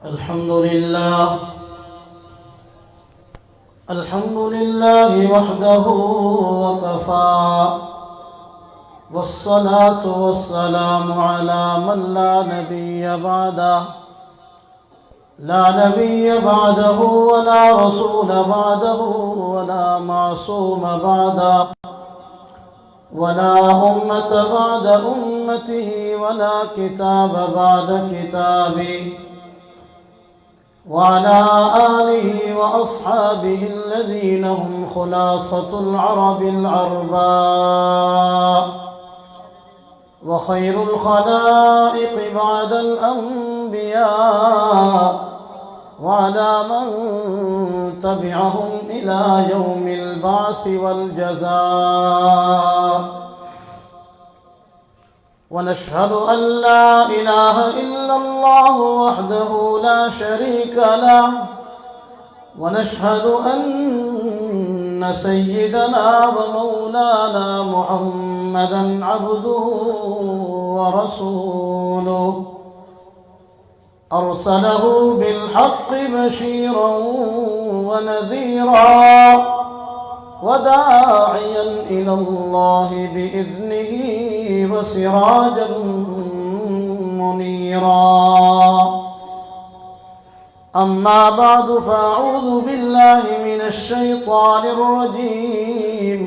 الحمد لله وحده وكفى، والصلاة والسلام على من لا نبي بعده ولا رسول بعده ولا معصوم بعده ولا أمة بعد أمته ولا كتاب بعد كتابه، وعلى آله وأصحابه الذين هم خلاصة العرب العرباء، وخير الخلائق بعد الأنبياء، وعلى من تبعهم إلى يوم البعث والجزاء. ونشهد أن لا إله إلا الله وحده لا شريك له، ونشهد أن سيدنا ومولانا محمدا عبده ورسوله، أرسله بالحق بشيرا ونذيرا وداعيا إلى الله بإذنه وسراجا منيرا. أما بعد، فأعوذ بالله من الشيطان الرجيم.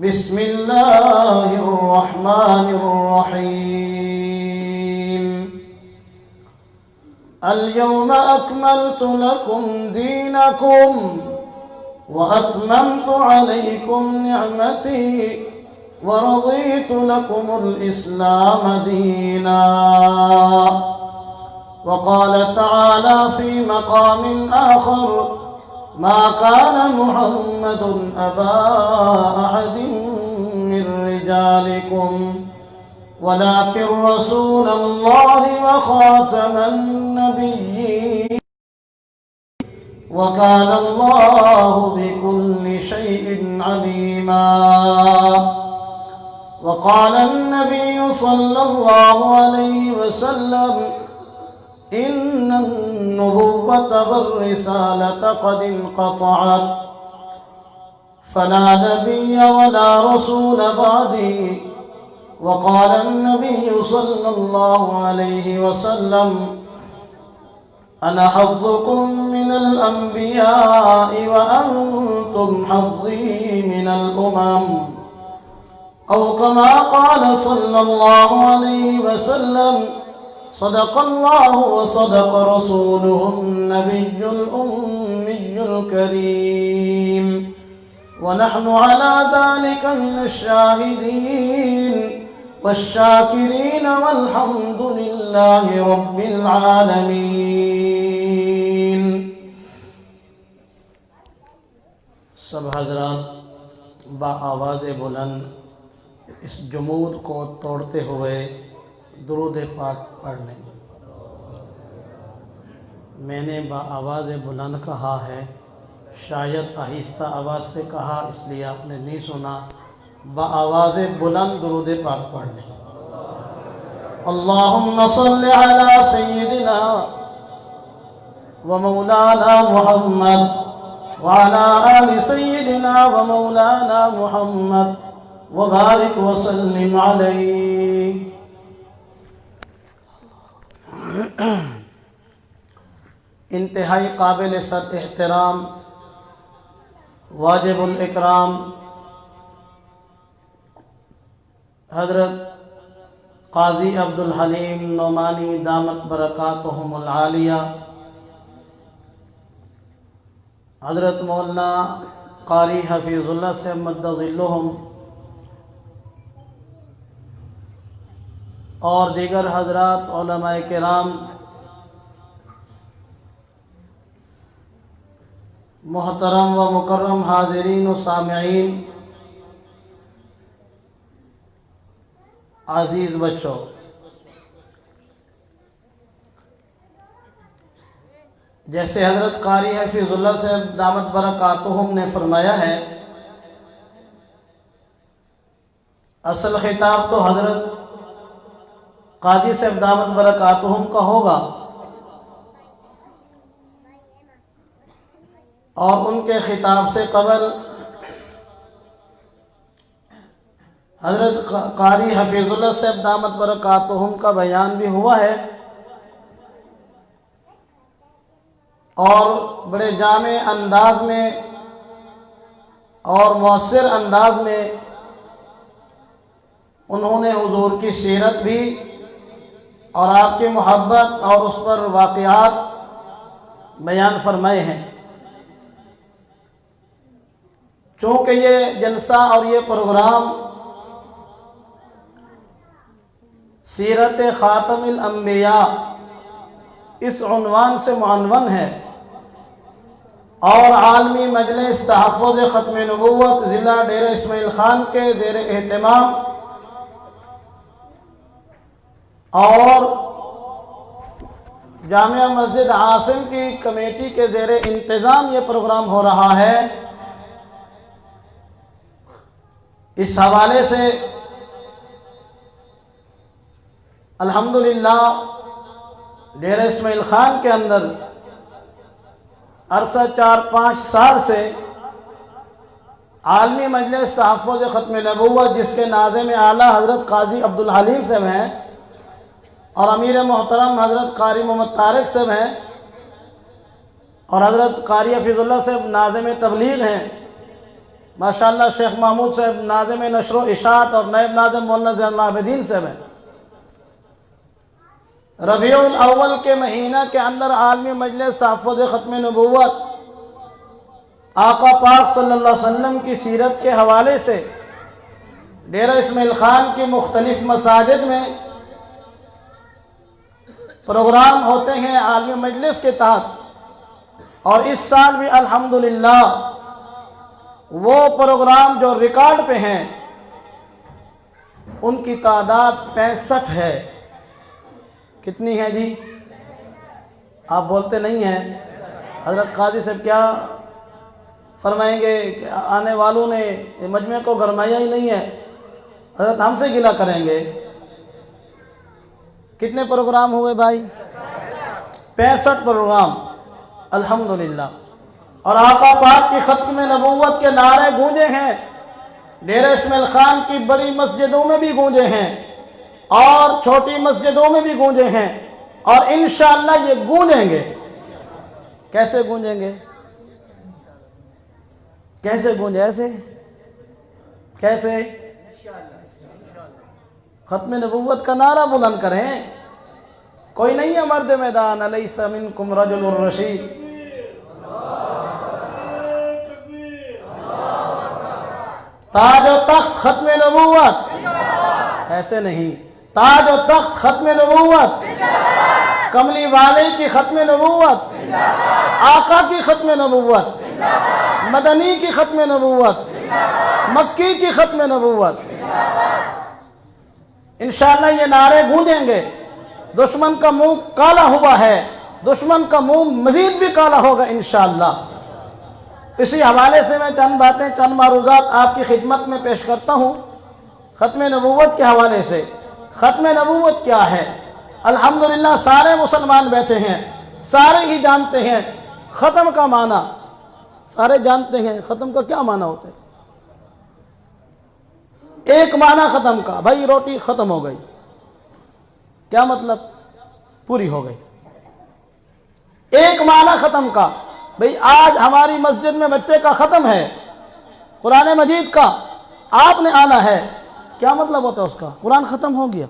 بسم الله الرحمن الرحيم. اليوم أكملت لكم دينكم وأتممت عليكم نعمتي ورضيت لكم الإسلام دينا. وقال تعالى في مقام آخر: ما كان محمد أبا أحد من رجالكم ولكن رسول الله وخاتم النبيين، وكان الله بكل شيء عليما. وقال النبي صلى الله عليه وسلم: إن النبوة والرسالة قد انقطعت، فلا نبي ولا رسول بعدي. وقال النبي صلى الله عليه وسلم: أنا حظكم من الأنبياء وأنتم حظي من الأمم، أو كما قال صلى الله عليه وسلم: صدق الله وصدق رسوله النبي الأمي الكريم، ونحن على ذلك من الشاهدين والشاكرين، والحمد لله رب العالمين. سب حضرات با آواز بلند اس جمود کو توڑتے ہوئے درود پاک پڑھ لیں. میں نے با آواز بلند کہا ہے، شاید آہستہ آواز سے کہا اس لیے آپ نے نہیں سنا. با آواز بلند درود پاک پڑھ لیں. اللہم صل علی سیدنا و مولانا محمد وعلى آل سيدنا ومولانا محمد وبارك وسلم عليه. انتہائی قابل صد احترام، واجب الاکرام حضرت قاضی عبدالحلیم نعمانی دامت برکاتہم العالیہ، حضرت مولانا قاری حفیظ اللہ سے مد ظلہم، اور دیگر حضرات علماء کرام، محترم و مکرم حاضرین و سامعین، عزیز بچوں، جیسے حضرت قاری حفیظ اللہ سے دامت برکاتہم نے فرمایا ہے، اصل خطاب تو حضرت قاضی صاحب دامت برکاتہم کا ہوگا، اور ان کے خطاب سے قبل حضرت قاری حفیظ اللہ صاحب دامت برکاتہم کا بیان بھی ہوا ہے، اور بڑے جامع انداز میں اور مؤثر انداز میں انہوں نے حضور کی سیرت بھی اور آپ کی محبت اور اس پر واقعات بیان فرمائے ہیں۔ چونکہ یہ جلسہ اور یہ پروگرام سیرت خاتم الانبیاء اس عنوان سے معنون ہے، اور عالمی مجلس تحفظ ختم نبوت ضلع ڈیرہ اسماعیل خان کے زیر اہتمام اور جامعہ مسجد عاصم کی کمیٹی کے زیر انتظام یہ پروگرام ہو رہا ہے۔ اس حوالے سے الحمدللہ ڈیرہ اسماعیل خان کے اندر عرصہ 4-5 سال سے عالمی مجلس تحفظ ختم نبوت، جس کے ناظم اعلیٰ حضرت قاضی عبدالحلیم صاحب ہیں اور امیر محترم حضرت قاری محمد طارق صاحب ہیں، اور حضرت قاری حفیظ اللہ صاحب ناظم تبلیغ ہیں، ماشاءاللہ شیخ محمود صاحب ناظم نشر و اشاعت اور نائب ناظم مولانا زین العابدین صاحب ہیں۔ ربیع الاول کے مہینہ کے اندر عالمی مجلس تحفظ ختم نبوت آقا پاک صلی اللہ علیہ وسلم کی سیرت کے حوالے سے ڈیرہ اسماعیل خان کی مختلف مساجد میں پروگرام ہوتے ہیں عالمی مجلس کے تحت، اور اس سال بھی الحمدللہ وہ پروگرام جو ریکارڈ پہ ہیں ان کی تعداد 65 ہے۔ کتنی ہے جی؟ آپ بولتے نہیں ہیں۔ حضرت قاضی صاحب کیا فرمائیں گے کہ آنے والوں نے مجمع کو گرمایا ہی نہیں ہے، حضرت ہم سے گلہ کریں گے۔ کتنے پروگرام ہوئے بھائی؟ 65 پروگرام الحمدللہ، اور آقا پاک کی ختم نبوت کے نعرے گونجے ہیں، ڈیرہ اسماعیل خان کی بڑی مسجدوں میں بھی گونجے ہیں اور چھوٹی مسجدوں میں بھی گونجے ہیں، اور انشاءاللہ یہ گونجیں گے۔ کیسے گونجیں گے؟ کیسے گونجے؟ ایسے کیسے؟ ختم نبوت کا نعرہ بلند کریں۔ کوئی نہیں ہے مرد میدان، الیس منکم رجل الرشید، تاج و تخت ختم نبوت، ایسے نہیں، تاج و تخت ختم نبوت، کملی والے کی ختم نبوت، آقا کی ختم نبوت، مدنی کی ختم نبوت، مکی کی ختم نبوت۔ انشاءاللہ یہ نعرے گونجیں گے۔ دشمن کا منہ کالا ہوا ہے، دشمن کا منہ مزید بھی کالا ہوگا انشاءاللہ۔ اسی حوالے سے میں چند باتیں، چند معروضات آپ کی خدمت میں پیش کرتا ہوں ختم نبوت کے حوالے سے۔ ختم نبوت کیا ہے؟ الحمدللہ سارے مسلمان بیٹھے ہیں، سارے ہی جانتے ہیں ختم کا معنی، سارے جانتے ہیں ختم کا کیا معنی ہوتا ہے۔ ایک معنی ختم کا، بھائی روٹی ختم ہو گئی، کیا مطلب؟ پوری ہو گئی۔ ایک معنی ختم کا، بھئی آج ہماری مسجد میں بچے کا ختم ہے قرآن مجید کا، آپ نے آنا ہے، کیا مطلب ہوتا ہے اس کا؟ قرآن ختم ہو گیا،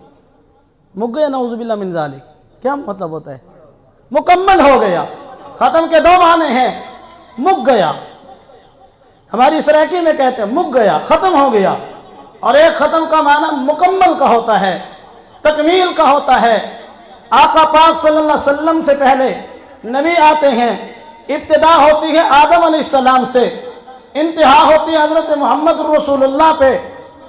مک گیا، نعوذ باللہ من ذالک، کیا مطلب ہوتا ہے؟ مکمل ہو گیا۔ ختم کے 2 معنی ہیں، مک گیا، ہماری سرائکی میں کہتے ہیں مک گیا، ختم ہو گیا، اور ایک ختم کا معنی مکمل کا ہوتا ہے، تکمیل کا ہوتا ہے۔ آقا پاک صلی اللہ علیہ وسلم سے پہلے نبی آتے ہیں، ابتدا ہوتی ہے آدم علیہ السلام سے، انتہا ہوتی ہے حضرت محمد رسول اللہ پہ،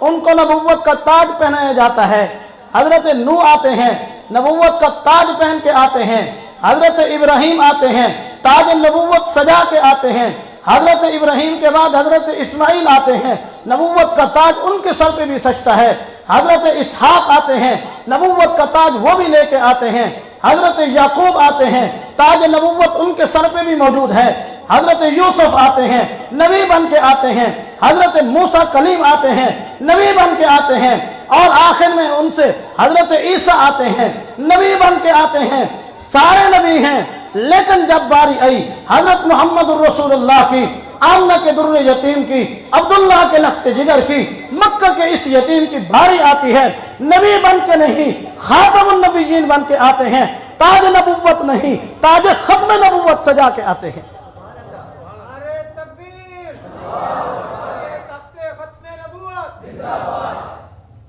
ان کو نبوت کا تاج پہنایا جاتا ہے۔ حضرت نوح آتے ہیں، نبوت کا تاج پہن کے آتے ہیں۔ حضرت ابراہیم آتے ہیں، تاج نبوت سجا کے آتے ہیں۔ حضرت ابراہیم کے بعد حضرت اسماعیل آتے ہیں، نبوت کا تاج ان کے سر پہ بھی سجتا ہے۔ حضرت اسحاق آتے ہیں، نبوت کا تاج وہ بھی لے کے آتے ہیں۔ حضرت یعقوب آتے ہیں، تاج نبوت ان کے سر پہ بھی موجود ہے۔ حضرت یوسف آتے ہیں نبی بن کے آتے ہیں, حضرت موسیٰ کلیم آتے ہیں نبی بن کے آتے ہیں, اور آخر میں ان سے حضرت عیسیٰ آتے ہیں نبی بن کے آتے ہیں. سارے نبی ہیں, لیکن جب باری آئی حضرت محمد الرسول اللہ کی, آمنہ کے در یتیم کی, عبداللہ کے لخت جگر کی, مکہ کے اس یتیم کی باری آتی ہے, نبی بن کے نہیں خاتم النبیین بن کے آتے ہیں, تاج نبوت نہیں تاج ختم نبوت سجا کے آتے ہیں.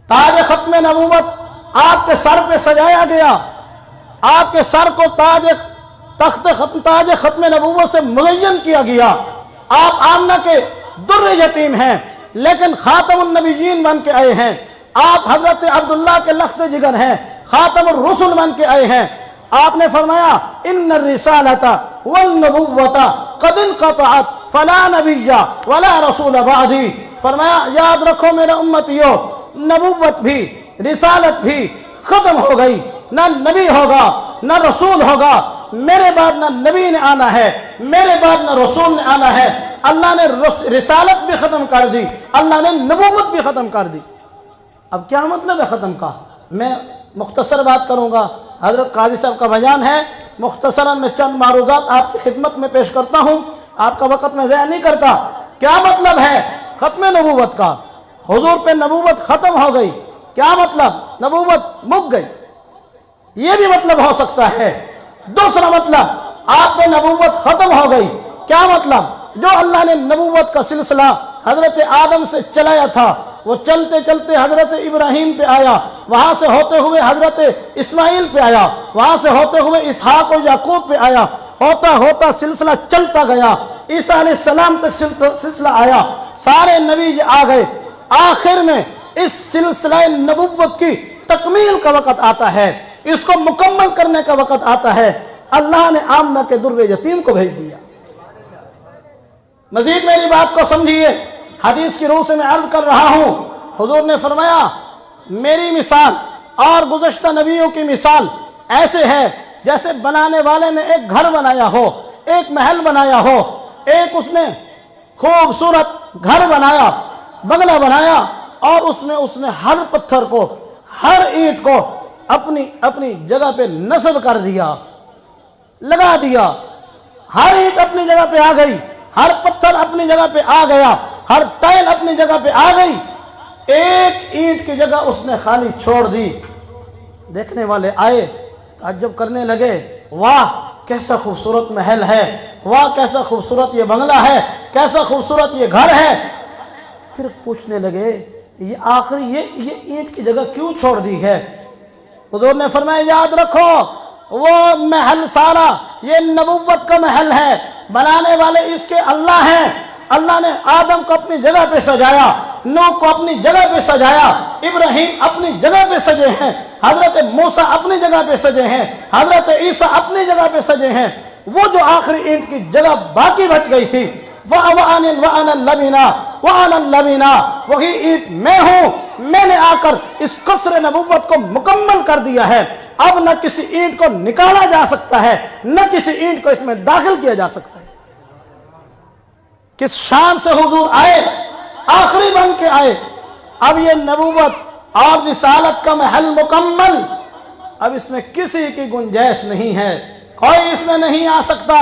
تاج ختم نبوت آپ کے سر پہ سجایا گیا, آپ کے سر کو تاج ختم نبوت سے مزین کیا گیا. آپ آمنہ کے در یتیم ہیں لیکن خاتم النبیین بن کے آئے ہیں. آپ حضرت عبداللہ کے لخت جگر ہیں, خاتم الرسل بن کے آئے ہیں. آپ نے فرمایا ان الرسالۃ والنبوۃ قد انقطعت فلا نبی ولا رسول بعدی. فرمایا یاد رکھو میرے امتیو, نبوت بھی رسالت بھی ختم ہو گئی, نہ نبی ہوگا نہ رسول ہوگا, میرے بعد نہ نبی نے آنا ہے, میرے بعد نہ رسول نے آنا ہے. اللہ نے رسالت بھی ختم کر دی, اللہ نے نبوت بھی ختم کر دی. اب کیا مطلب ہے ختم کا؟ میں مختصر بات کروں گا, حضرت قاضی صاحب کا بیان ہے, مختصراً میں چند معروضات آپ کی خدمت میں پیش کرتا ہوں, آپ کا وقت میں ضائع نہیں کرتا. کیا مطلب ہے ختم نبوت کا؟ حضور پہ نبوت ختم ہو گئی, کیا مطلب؟ نبوت مک گئی, یہ بھی مطلب ہو سکتا ہے. دوسرا مطلب, آپ پہ نبوت ختم ہو گئی, کیا مطلب؟ جو اللہ نے نبوت کا سلسلہ حضرت آدم سے چلایا تھا وہ چلتے چلتے حضرت ابراہیم پہ آیا, وہاں سے ہوتے ہوئے حضرت اسماعیل پہ آیا, وہاں سے ہوتے ہوئے اسحاق و یعقوب پہ آیا, ہوتا ہوتا سلسلہ چلتا گیا, عیسیٰ علیہ السلام تک سلسلہ آیا, سارے نبی آ گئے. آخر میں اس سلسلہ نبوت کی تکمیل کا وقت آتا ہے, اس کو مکمل کرنے کا وقت آتا ہے. اللہ نے آمنہ کے در یتیم کو بھیج دیا. مزید میری بات کو سمجھیے, حدیث کی روح سے میں عرض کر رہا ہوں. حضور نے فرمایا میری مثال اور گزشتہ نبیوں کی مثال ایسے ہے جیسے بنانے والے نے ایک گھر بنایا ہو, ایک محل بنایا ہو, ایک اس نے خوبصورت گھر بنایا, بنگلہ بنایا, اور اس نے ہر پتھر کو, ہر اینٹ کو اپنی جگہ پہ نصب کر دیا, لگا دیا. ہر اینٹ اپنی جگہ پہ آ گئی, ہر پتھر اپنی جگہ پہ آ گیا, ہر ٹائل اپنی جگہ پہ آ گئی. ایک اینٹ کی جگہ اس نے خالی چھوڑ دی. دیکھنے والے آئے, تعجب کرنے لگے, واہ کیسا خوبصورت محل ہے, واہ کیسا خوبصورت یہ بنگلہ ہے, کیسا خوبصورت یہ گھر ہے. پھر پوچھنے لگے یہ آخری یہ اینٹ کی جگہ کیوں چھوڑ دی ہے؟ حضور نے فرمایا یاد رکھو وہ محل سارا یہ نبوت کا محل ہے, بنانے والے اس کے اللہ ہیں. اللہ نے آدم کو اپنی جگہ پہ سجایا, نوح کو اپنی جگہ پہ سجایا, ابراہیم اپنی جگہ پہ سجے ہیں, حضرت موسیٰ اپنی جگہ پہ سجے ہیں, حضرت عیسیٰ اپنی جگہ پہ سجے ہیں. وہ جو آخری اینٹ کی جگہ باقی بچ گئی تھی, وَأَنَا اللَّبِنَا, وہی اینٹ میں ہوں, میں نے آ کر اس قصر نبوت کو مکمل کر دیا ہے. اب نہ کسی اینٹ کو نکالا جا سکتا ہے, نہ کسی اینٹ کو اس میں داخل کیا جا سکتا ہے. کس شان سے حضور آئے, آخری بن کے آئے. اب یہ نبوت اور رسالت کا محل مکمل, اب اس میں کسی کی گنجائش نہیں ہے, کوئی اس میں نہیں آ سکتا,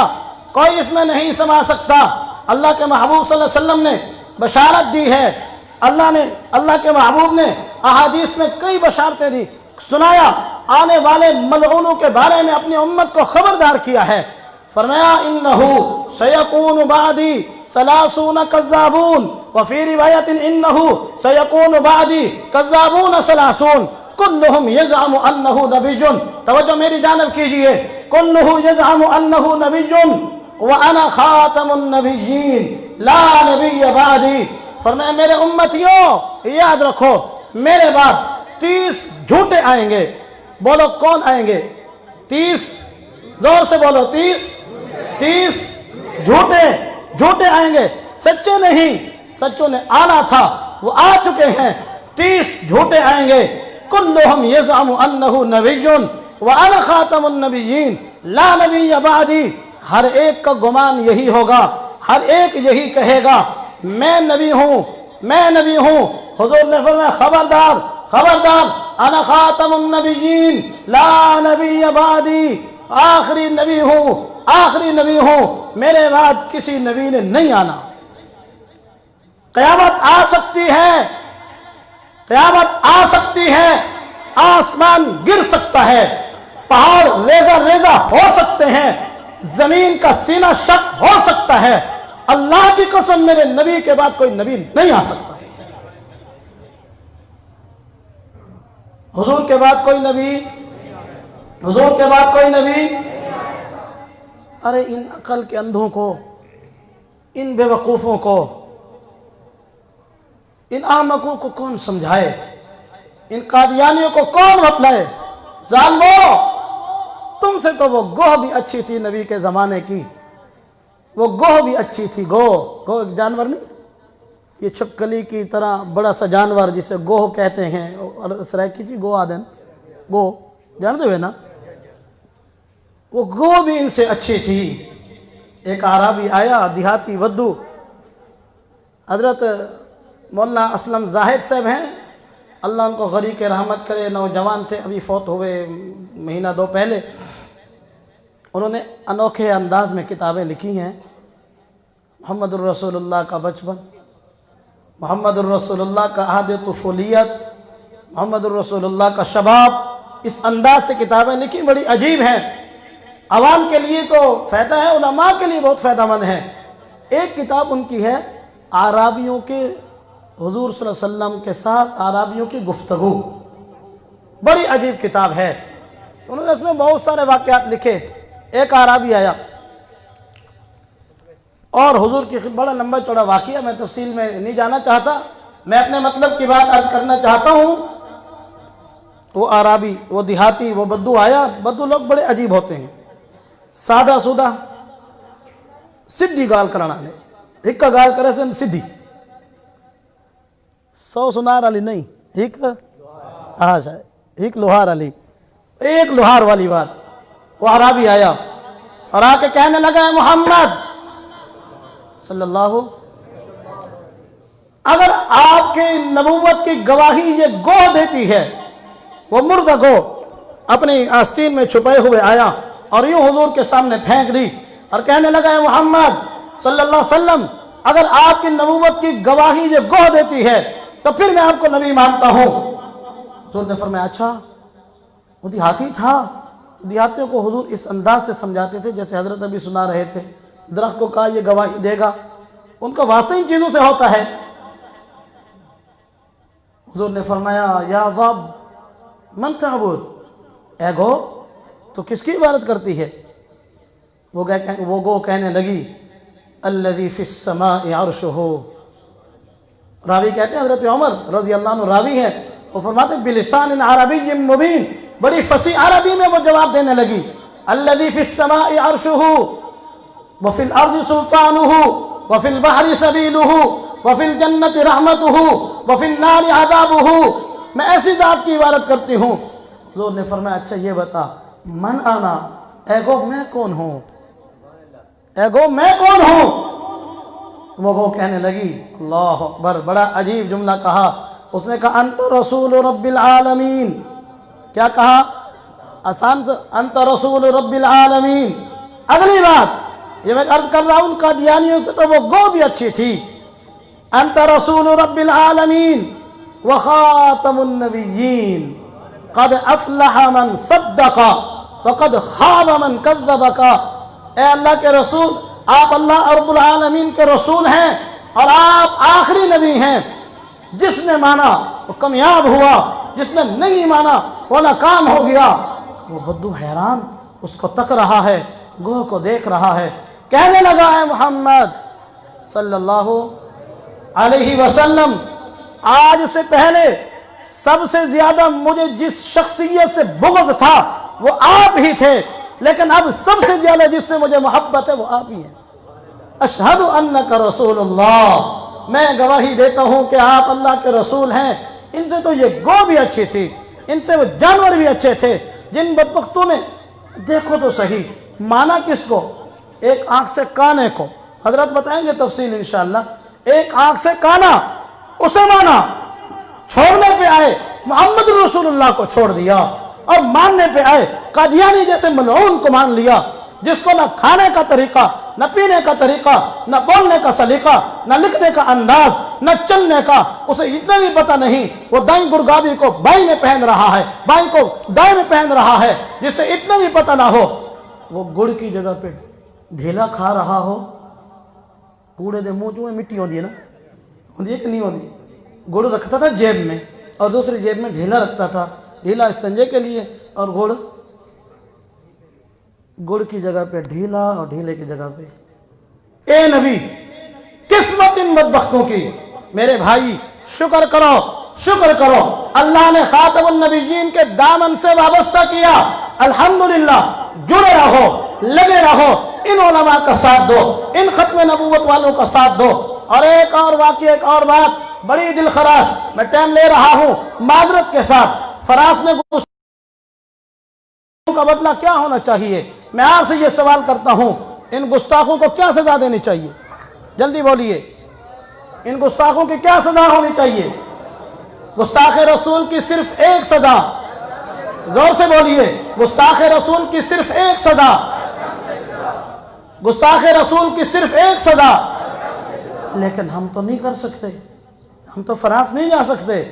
کوئی اس میں نہیں سما سکتا. اللہ کے محبوب صلی اللہ علیہ وسلم نے بشارت دی ہے, اللہ کے محبوب نے احادیث میں کئی بشارتیں دی, سنایا, آنے والے ملعونوں کے بارے میں اپنی امت کو خبردار کیا ہے. فرمایا انہو سیکون بعدی 30 کذابون, وفی روایت انہو سیکون بعدی کذابون 30 کلہم یزعم انہو نبی. توجہ میری جانب کیجئے, کلہم یزعم انہو نبی وَأَنَا خَاتَمُ النَّبِيِّينَ لَا نَبِيَّ بَعْدِي. فرمایا میرے امتیوں یاد رکھو میرے بعد 30 جھوٹے آئیں گے. بولو کون آئیں گے؟ 30, زور سے بولو, 30 جھوٹے آئیں گے, سچے نہیں. سچوں نے آنا تھا, وہ آ چکے ہیں. 30 جھوٹے آئیں گے. کلہم یزعم انہ نبی وَأَنَا خَاتَمُ النَّبِيِّينَ لَا نَبِيَّ بَعْدِي. ہر ایک کا گمان یہی ہوگا، ہر ایک یہی کہے گا میں نبی ہوں، میں نبی ہوں۔ حضور نے فرمایا خبردار خبردار، انا خاتم النبیین لا نبی بعدی، آخری نبی ہوں، آخری نبی ہوں، میرے بعد کسی نبی نے نہیں آنا۔ قیامت آ سکتی ہے، قیامت آ سکتی ہے، آسمان گر سکتا ہے، پہاڑ ریزہ ریزہ ہو سکتے ہیں، زمین کا سینہ شق ہو سکتا ہے، اللہ کی قسم میرے نبی کے بعد کوئی نبی نہیں آ سکتا۔ حضور کے بعد کوئی نبی، حضور کے بعد کوئی نبی۔ ارے ان عقل کے اندھوں کو، ان بے وقوفوں کو، ان احمقوں کو کون سمجھائے، ان قادیانیوں کو کون بتلائے؟ ظالمو، تم سے تو وہ گوہ بھی اچھی تھی نبی کے زمانے کی، وہ گوہ بھی اچھی تھی۔ گوہ ایک جانور نہیں، یہ چھپکلی کی طرح بڑا سا جانور جسے گوہ کہتے ہیں، سرائکی جی گوہ آدن، گوہ جانتے ہوئے نا، وہ گوہ بھی ان سے اچھی تھی۔ ایک عربی آیا، دیہاتی ودو، حضرت مولانا اسلم زاہد صاحب ہیں، اللہ ان کو غریق رحمت کرے، نوجوان تھے، ابھی فوت ہوئے مہینہ دو پہلے۔ انہوں نے انوکھے انداز میں کتابیں لکھی ہیں، محمد الرسول اللہ کا بچپن، محمد الرسول اللہ کا عہد طفولیت، محمد الرسول اللہ کا شباب، اس انداز سے کتابیں لکھی، بڑی عجیب ہیں۔ عوام کے لیے تو فائدہ ہے، علماء کے لیے بہت فائدہ مند ہے۔ ایک کتاب ان کی ہے اعرابیوں کے، حضور صلی اللہ علیہ وسلم کے ساتھ اعرابیوں کی گفتگو، بڑی عجیب کتاب ہے۔ تو انہوں نے اس میں بہت سارے واقعات لکھے۔ ایک اعرابی آیا اور حضور کی بڑا لمبا چوڑا واقعہ، میں تفصیل میں نہیں جانا چاہتا، میں اپنے مطلب کی بات عرض کرنا چاہتا ہوں۔ وہ اعرابی، وہ دیہاتی، وہ بدو آیا۔ بدو لوگ بڑے عجیب ہوتے ہیں، سادہ سودہ، سدھی گال کرانا لے، ایک کا گال کرے سے سدھی، 100 سنار علی نہیں، ایک لوہار علی، ایک لوہار والی بات۔ وہ اعرابی آیا اور آ کے کہنے لگا، محمد صلی اللہ، اگر آپ کے نبوت کی گواہی یہ گوہ دیتی ہے، وہ مردہ گوہ اپنی آستین میں چھپائے ہوئے آیا اور یوں حضور کے سامنے پھینک دی اور کہنے لگا، محمد صلی اللہ علیہ وسلم، اگر آپ کی نبوت کی گواہی یہ گوہ دیتی ہے تو پھر میں آپ کو نبی مانتا ہوں۔ حضور نے فرمایا اچھا۔ وہ دیہاتی تھا، دیہاتیوں کو حضور اس انداز سے سمجھاتے تھے جیسے حضرت ابھی سنا رہے تھے، درخت کو کہا یہ گواہی دے گا، ان کا واسطہ ان چیزوں سے ہوتا ہے۔ حضور نے فرمایا، یا ضب من تعبد، اے گو تو کس کی عبادت کرتی ہے؟ وہ گو کہنے لگی، الذی فی السماء عرشہ۔ راوی کہتے ہیں حضرت عمر رضی اللہ عنہ راوی ہے، وہ فرماتے ہیں بلسان عربی مبین، بڑی فصیح عربی میں وہ جواب دینے لگی، الذی فی السماء عرشہ وفی الارض سلطانہ وفی البحر سبیلہ وفی الجنت رحمتہ وفی النار عذابہ، میں ایسی ذات کی عبادت کرتی ہوں۔ حضور نے فرمایا اچھا یہ بتا، من آنا، اے گو میں کون ہوں، اے گو میں کون ہوں؟ وہ گو کہنے لگی، اللہ اکبر، بڑا عجیب جملہ کہا، اس نے کہا انت رسول رب العالمین۔ کیا کہا؟ آسان سے، انت رسول رب العالمین۔ اگلی بات یہ میں عرض کر رہا ہوں، ان قادیانیوں سے تو وہ گو بھی اچھی تھی، انت رسول رب العالمین وخاتم النبیین قد افلح من صدق وقد خاب من کذبک۔ اے اللہ کے رسول، آپ اللہ رب العالمین کے رسول ہیں اور آپ آخری نبی ہیں، جس نے مانا وہ کامیاب ہوا، جس نے نہیں مانا وہ ناکام ہو گیا۔ وہ بدو حیران اس کو تک رہا ہے، گوہ کو دیکھ رہا ہے، کہنے لگا، ہے محمد صلی اللہ علیہ وسلم، آج سے پہلے سب سے زیادہ مجھے جس شخصیت سے بغض تھا وہ آپ ہی تھے، لیکن اب سب سے زیادہ جس سے مجھے محبت ہے وہ آپ ہی ہیں۔ اشہد انک رسول اللہ، میں گواہی دیتا ہوں کہ آپ اللہ کے رسول ہیں۔ ان سے تو یہ گو بھی اچھی تھی، ان سے وہ جانور بھی اچھے تھے، جن بدبختوں نے دیکھو تو صحیح، مانا کس کو؟ ایک آنکھ سے کانے کو، حضرت بتائیں گے تفصیل انشاءاللہ، ایک آنکھ سے کانا اسے مانا، چھوڑنے پہ آئے محمد رسول اللہ کو چھوڑ دیا، اور ماننے پہ آئے قادیانی جیسے ملعون کو مان لیا، جس کو نہ کھانے کا طریقہ، نہ پینے کا طریقہ، نہ بولنے کا سلیقہ، نہ لکھنے کا انداز، نہ چلنے کا، اسے اتنا بھی پتہ نہیں وہ دائیں گرگابی کو بائیں میں پہن رہا ہے، بائیں کو دائیں میں پہن رہا ہے، جسے اتنا بھی پتہ نہ ہو وہ گڑ کی جگہ پہ ڈھیلا کھا رہا ہو۔ کوڑے دے منہ جو مٹی ہوتی ہے نا، ہوتی ہے کہ نہیں ہوتی؟ گڑ رکھتا تھا جیب میں اور دوسری جیب میں ڈھیلا رکھتا تھا، ڈھیلا استنجے کے لیے اور گڑ کی جگہ پہ ڈھیلا اور ڈھیلے کی جگہ پہ۔ اے نبی، قسمت ان بدبختوں کی، میرے بھائی شکر کرو، شکر کرو، اللہ نے خاتم النبیین کے دامن سے وابستہ کیا، الحمدللہ، جڑے رہو، لگے رہو، ان علماء کا ساتھ دو، ان ختم نبوت والوں کا ساتھ دو۔ اور ایک اور واقعہ، ایک اور بات بڑی دل خراش، میں ٹائم لے رہا ہوں معذرت کے ساتھ، فراز میں کا بدلہ کیا ہونا چاہیے؟ میں آپ سے یہ سوال کرتا ہوں، ان گستاخوں کو کیا سزا دینی چاہیے؟ جلدی بولیے، ان گستاخوں کی کیا سزا ہونی چاہیے؟ گستاخ رسول کی صرف ایک سزا، زور سے بولیے، گستاخ رسول کی صرف ایک سزا، گستاخ رسول کی صرف ایک سزا۔ لیکن ہم تو نہیں کر سکتے، ہم تو فراز نہیں جا سکتے،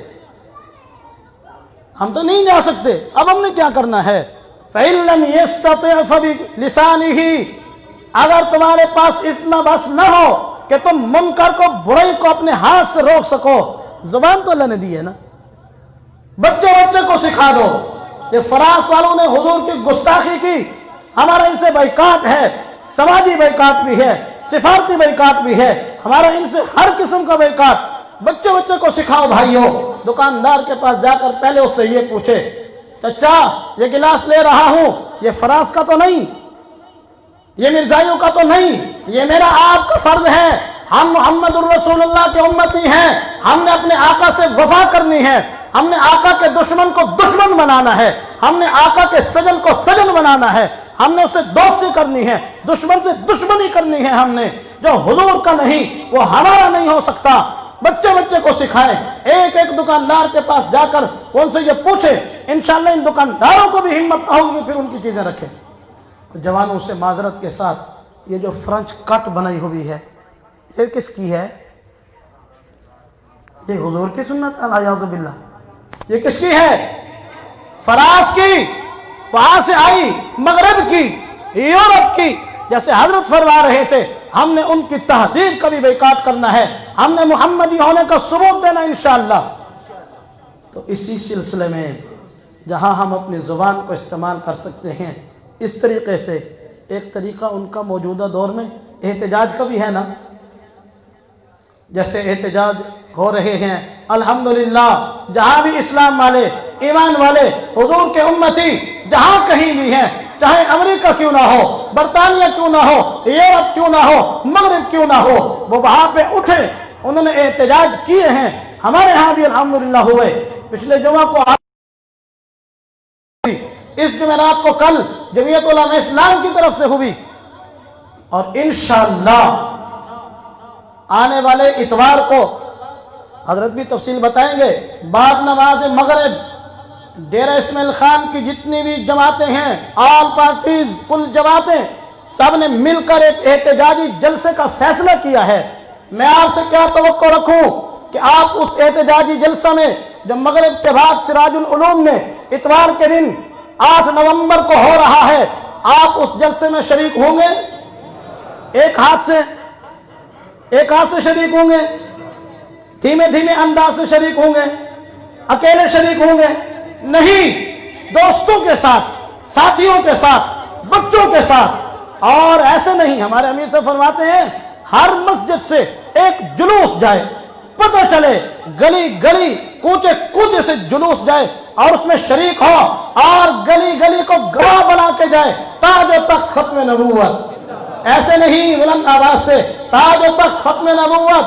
ہم تو نہیں جا سکتے۔ اب ہم نے کیا کرنا ہے؟ فَإِن لَمْ يَسْتَطِعْ فَبِلِسَانِهِ، اگر تمہارے پاس اتنا بس نہ ہو کہ تم منکر کو، برائی کو اپنے ہاتھ سے روک سکو، زبان تو اللہ نے دی ہے نا، بچے کو سکھا دو۔ یہ فراز والوں نے حضور کی گستاخی کی، ہمارا ان سے بائیکاٹ ہے، سماجی بائیکاٹ بھی ہے، سفارتی بائیکاٹ بھی ہے، ہمارا ان سے ہر قسم کا بائیکاٹ۔ بچے کو سکھاؤ بھائیوں، دکاندار کے پاس جا کر پہلے اس سے یہ پوچھے، چچا یہ گلاس لے رہا ہوں، یہ فراز کا تو نہیں، یہ مرزائیوں کا تو نہیں، یہ میرا آپ کا فرض ہے، ہم محمد الرسول اللہ کے امتی ہیں، ہم نے اپنے آقا سے وفا کرنی ہے، ہم نے آقا کے دشمن کو دشمن بنانا ہے، ہم نے آقا کے سجن کو سجن بنانا ہے، ہم نے اسے دوستی کرنی ہے، دشمن سے دشمنی کرنی ہے۔ ہم نے جو حضور کا نہیں وہ ہمارا نہیں ہو سکتا۔ بچے کو سکھائیں، ایک دکاندار کے پاس جا کر ان سے یہ پوچھیں، انشاءاللہ ان دکانداروں کو بھی ہمت نہ ہوگی پھر ان کی چیزیں رکھیں۔ جوانوں سے معذرت کے ساتھ، یہ جو فرنچ کٹ بنائی ہوئی ہے یہ کس کی ہے؟ یہ حضور کی سنت ہے، اعوذ باللہ۔ یہ کس کی ہے؟ فراز کی، وہاں سے آئی، مغرب کی، یورپ کی۔ جیسے حضرت فرما رہے تھے، ہم نے ان کی تہذیب کا بھی بیکاٹ کرنا ہے، ہم نے محمدی ہونے کا ثبوت دینا انشاءاللہ۔ تو اسی سلسلے میں جہاں ہم اپنی زبان کو استعمال کر سکتے ہیں اس طریقے سے، ایک طریقہ ان کا موجودہ دور میں احتجاج کا بھی ہے نا، جیسے احتجاج ہو رہے ہیں الحمدللہ، جہاں بھی اسلام والے، ایمان والے، حضور کے امتی جہاں کہیں بھی ہیں، چاہے امریکہ کیوں نہ ہو، برطانیہ کیوں نہ ہو، یورپ کیوں نہ ہو، مغرب کیوں نہ ہو، وہ وہاں پہ اٹھے، انہوں نے احتجاج کیے ہیں۔ ہمارے ہاں بھی الحمدللہ ہوئے، پچھلے جمعہ کو، اس جمعرات کو کل جمعیت علماء اسلام کی طرف سے ہوئی، اور انشاءاللہ آنے والے اتوار کو حضرت بھی تفصیل بتائیں گے، بعد نماز مغرب ڈیرہ اسماعیل خان کی جتنی بھی جماعتیں ہیں، آل پارٹیز، کل جماعتیں، سب نے مل کر ایک احتجاجی جلسے کا فیصلہ کیا ہے۔ میں آپ سے کیا توقع رکھوں کہ آپ اس احتجاجی جلسہ میں، جب مغرب کے بعد سراج العلوم میں اتوار کے دن 8 نومبر کو ہو رہا ہے، آپ اس جلسے میں شریک ہوں گے؟ ایک ہاتھ سے شریک ہوں گے؟ دھیمے دھیمے انداز سے شریک ہوں گے؟ اکیلے شریک ہوں گے؟ نہیں، دوستوں کے ساتھ، ساتھیوں کے ساتھ، بچوں کے ساتھ۔ اور ایسے نہیں، ہمارے امیر سے فرماتے ہیں ہر مسجد سے ایک جلوس جائے، پتہ چلے، گلی گلی، کوچے کوچے سے جلوس جائے اور اس میں شریک ہو، اور گلی گلی کو گواہ بنا کے جائے، تاج و تخت ختم نبوت۔ ایسے نہیں بلند آواز سے تاج و تخت ختم نبوت،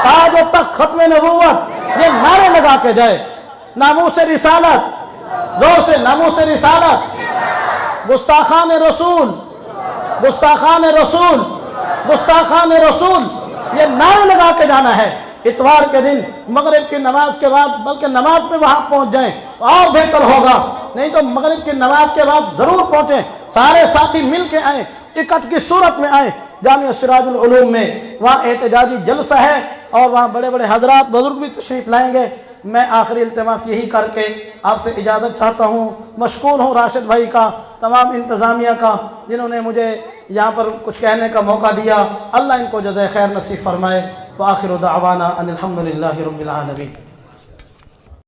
تاج و تخت ختم نبوت، یہ نعرے لگا کے جائے۔ ناموس رسالت، زور سے ناموس رسالت، گستاخان رسول، گستاخان رسول، گستاخان رسول، یہ نعرے لگا کے جانا ہے۔ اتوار کے دن مغرب کی نماز کے بعد، بلکہ نماز پہ وہاں پہنچ جائیں اور بہتر ہوگا، نہیں تو مغرب کی نماز کے بعد ضرور پہنچیں، سارے ساتھی مل کے آئیں، اکٹھ کی صورت میں آئیں جامعہ سراج العلوم میں، وہاں احتجاجی جلسہ ہے اور وہاں بڑے بڑے حضرات بزرگ بھی تشریف لائیں گے۔ میں آخری التماس یہی کر کے آپ سے اجازت چاہتا ہوں، مشکور ہوں راشد بھائی کا، تمام انتظامیہ کا، جنہوں نے مجھے یہاں پر کچھ کہنے کا موقع دیا۔ اللہ ان کو جزائے خیر نصیب فرمائے۔ وآخر دعوانا ان الحمد للہ رب العالمین۔